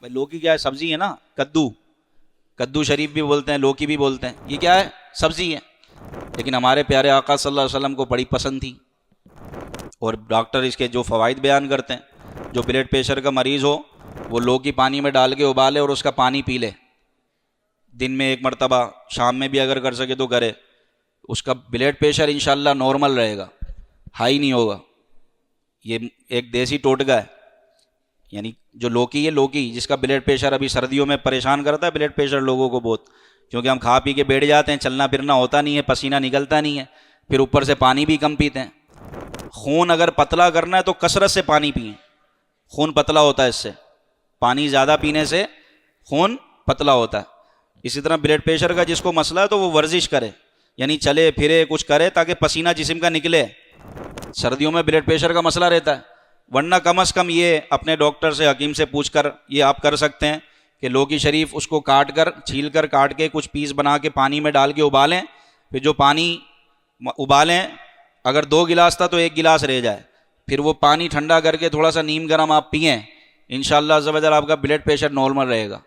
بھائی لوکی کیا ہے؟ سبزی ہے نا، کدو شریف بھی بولتے ہیں، لوکی بھی بولتے ہیں، یہ کیا ہے؟ سبزی ہے. لیکن ہمارے پیارے آقا صلی اللہ علیہ وسلم کو بڑی پسند تھی، اور ڈاکٹر اس کے جو فوائد بیان کرتے ہیں، جو بلڈ پریشر کا مریض ہو وہ لوکی پانی میں ڈال کے ابالے اور اس کا پانی پی لے، دن میں 1 مرتبہ، شام میں بھی اگر کر سکے تو کرے، اس کا بلڈ پریشر انشاءاللہ نارمل رہے گا، ہائی نہیں ہوگا. یہ ایک دیسی ٹوٹکا ہے. یعنی جو لوکی ہے، لوکی جس کا بلڈ پریشر ابھی سردیوں میں پریشان کرتا ہے بلڈ پریشر لوگوں کو بہت، کیونکہ ہم کھا پی کے بیٹھ جاتے ہیں، چلنا پھرنا ہوتا نہیں ہے، پسینہ نکلتا نہیں ہے، پھر اوپر سے پانی بھی کم پیتے ہیں. خون اگر پتلا کرنا ہے تو کثرت سے پانی پئیں، خون پتلا ہوتا ہے اس سے، پانی زیادہ پینے سے خون پتلا ہوتا ہے. اسی طرح بلڈ پریشر کا جس کو مسئلہ ہے تو وہ ورزش کرے، یعنی چلے پھرے، کچھ کرے تاکہ پسینہ جسم کا نکلے. سردیوں میں بلڈ پریشر کا مسئلہ رہتا ہے، ورنہ کم از کم یہ اپنے ڈاکٹر سے، حکیم سے پوچھ کر یہ آپ کر سکتے ہیں کہ لوکی شریف اس کو کاٹ کر، چھیل کر، کاٹ کے کچھ پیس بنا کے پانی میں ڈال کے ابالیں. پھر جو پانی ابالیں، اگر 2 گلاس تھا تو 1 گلاس رہ جائے، پھر وہ پانی ٹھنڈا کر کے تھوڑا سا نیم گرم آپ پئیں، انشاءاللہ عز و جل آپ کا بلڈ پریشر نارمل رہے گا.